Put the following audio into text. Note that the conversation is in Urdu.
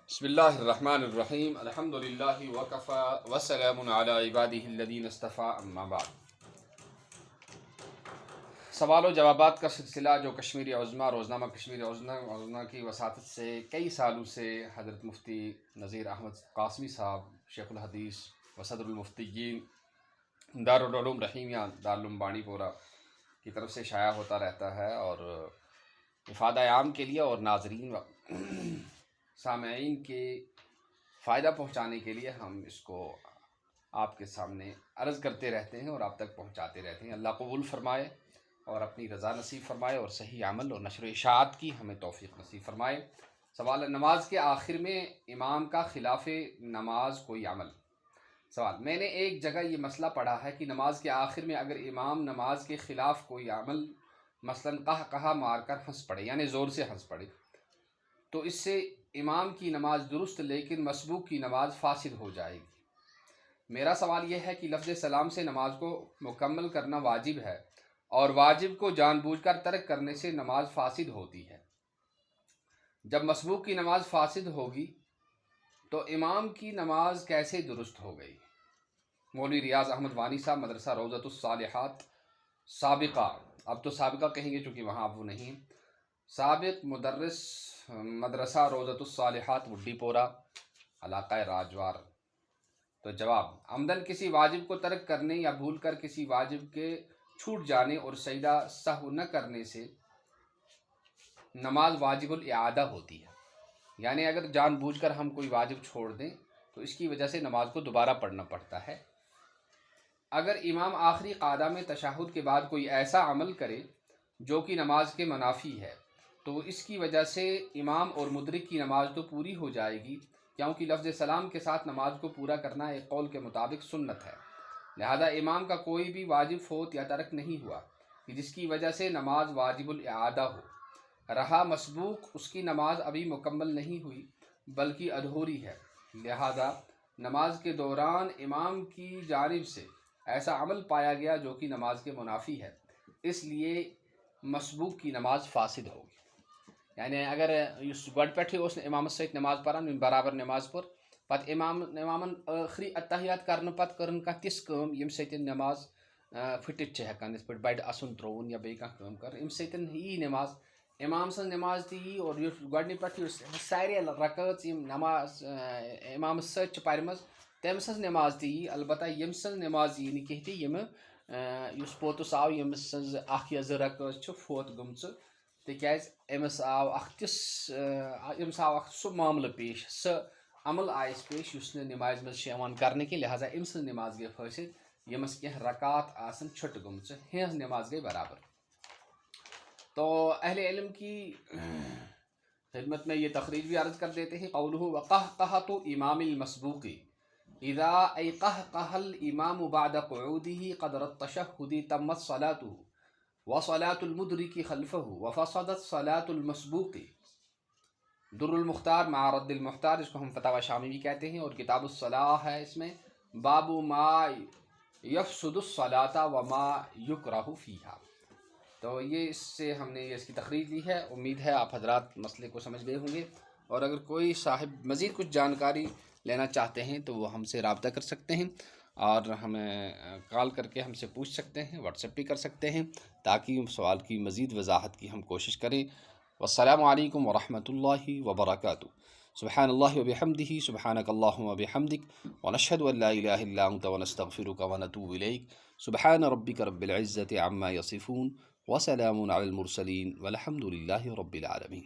بسم اللہ الرحمن الرحیم الحمد للہ وکفا وسلام علی عبادہ الذین اصطفیٰ اما بعد۔ سوال و جوابات کا سلسلہ جو کشمیری عظمیٰ روزنامہ کشمیری عظمیٰ کی وساطت سے کئی سالوں سے حضرت مفتی نذیر احمد قاسمی صاحب شیخ الحدیث و صدر المفتیین دارالعلوم رحیمیہ دارالعلوم بانڈی پورہ کی طرف سے شائع ہوتا رہتا ہے، اور افادہ عام کے لیے اور ناظرین و سامعین کے فائدہ پہنچانے کے لیے ہم اس کو آپ کے سامنے عرض کرتے رہتے ہیں اور آپ تک پہنچاتے رہتے ہیں۔ اللہ قبول فرمائے اور اپنی رضا نصیب فرمائے اور صحیح عمل اور نشر و اشاعت کی ہمیں توفیق نصیب فرمائے۔ سوال نماز کے آخر میں امام کا خلاف نماز کوئی عمل۔ سوال: میں نے ایک جگہ یہ مسئلہ پڑھا ہے کہ نماز کے آخر میں اگر امام نماز کے خلاف کوئی عمل مثلاً کہا مار کر ہنس پڑے، یعنی زور سے ہنس پڑے، تو اس سے امام کی نماز درست لیکن مسبوق کی نماز فاسد ہو جائے گی۔ میرا سوال یہ ہے کہ لفظ سلام سے نماز کو مکمل کرنا واجب ہے، اور واجب کو جان بوجھ کر ترک کرنے سے نماز فاسد ہوتی ہے۔ جب مسبوق کی نماز فاسد ہوگی تو امام کی نماز کیسے درست ہو گئی؟ مولوی ریاض احمد وانی صاحب، مدرسہ روضۃ الصالحات سابقہ، اب تو سابقہ کہیں گے چونکہ وہاں اب وہ نہیں، سابق مدرس مدرسہ روضۃ الصالحات وڈی پورہ، علاقہ راجوار۔ تو جواب: عمدن کسی واجب کو ترک کرنے یا بھول کر کسی واجب کے چھوٹ جانے اور سجدہ سہو نہ کرنے سے نماز واجب الاعادہ ہوتی ہے، یعنی اگر جان بوجھ کر ہم کوئی واجب چھوڑ دیں تو اس کی وجہ سے نماز کو دوبارہ پڑھنا پڑتا ہے۔ اگر امام آخری قعدہ میں تشہد کے بعد کوئی ایسا عمل کرے جو کہ نماز کے منافی ہے تو اس کی وجہ سے امام اور مدرک کی نماز تو پوری ہو جائے گی، کیونکہ لفظ سلام کے ساتھ نماز کو پورا کرنا ایک قول کے مطابق سنت ہے، لہذا امام کا کوئی بھی واجب فوت یا ترک نہیں ہوا کہ جس کی وجہ سے نماز واجب الاعادہ ہو۔ رہا مسبوق، اس کی نماز ابھی مکمل نہیں ہوئی بلکہ ادھوری ہے، لہذا نماز کے دوران امام کی جانب سے ایسا عمل پایا گیا جو کہ نماز کے منافی ہے، اس لیے مسبوق کی نماز فاسد ہوگی۔ یعنی اگر گۄڈٕ پٮ۪ٹھٕے اوس نہٕ امامس سۭتۍ نماز پران برابر نماز پٔر، پتہٕ امامن ٲخری اتحیات کرنہٕ پتہٕ کٔرٕن کانٛہہ تِژھ کٲم ییٚمہِ سۭتۍ نماز پھٕٹِتھ چھِ ہٮ۪کان، یِتھ پٲٹھۍ بڑِ اَسُن ترٛووُن یا بیٚیہِ کانٛہہ کٲم کٔر، اَمہِ سۭتۍ یی نماز، امام سٕنٛز نماز تہِ یی، اور یُس گۄڈنِکہِ پٮ۪ٹھ یُس سارے رکٲژ یِم نماز امامس سۭتۍ چھِ پرِمژ تٔمۍ سٕنٛز نماز تہِ یی، البتہ ییٚمہِ سٕنٛز نماز یی نہٕ کینٛہہ تہِ، یِمہٕ یُس پوٚتُس آو ییٚمہِ سٕنٛز اکھ یا زٕ رکٲژ چھِ فوت گٔمژٕ، تِکیازِ أمِس آو اکھ سُہ معاملہٕ پیش، سُہ عمل آیس پیش یُس نہٕ نمازِ منٛز چھِ یِوان کرنہٕ کینٛہہ، لہٰذا أمۍ سٕنٛز نماز گٔے فٲصِد، ییٚمِس کینٛہہ رکات آسن چھُٹہٕ گٔمژٕ، ہِہنٛز نماز گٔے برابر۔ تو اہل علم کی خدمت میں یہ تقریر بھی عرض کر دیتے ہیں۔ قولہ وقہقہۃ امام المسبوق اذا ایقہقہ الامام بعد قعودہ قدر التشہد تمت صلاته وصلاة المدرک خلفہ وفسدت صلاة المسبوق۔ در المختار مع رد المختار، اس کو ہم فتاوی شامی بھی کہتے ہیں، اور کتاب الصلاح ہے، اس میں باب ما یفسد الصلاۃ وما یکرہ فیہا۔ تو یہ اس سے ہم نے اس کی تقریر لی ہے، امید ہے آپ حضرات مسئلے کو سمجھ گئے ہوں گے، اور اگر کوئی صاحب مزید کچھ جانکاری لینا چاہتے ہیں تو وہ ہم سے رابطہ کر سکتے ہیں، اور ہمیں کال کر کے ہم سے پوچھ سکتے ہیں، واٹس ایپ بھی کر سکتے ہیں، تاکہ سوال کی مزید وضاحت کی ہم کوشش کریں۔ والسلام علیکم ورحمۃ اللہ وبرکاتہ۔ سبحان اللہ وبحمدہ، سبحانک اللہم وبحمدک، ونشہد ان لا الہ الا انت ونستغفرک ونتوب الیک۔ سبحان ربک رب العزۃ عما یصفون، وسلام علی المرسلین، والحمد للہ رب العالمین۔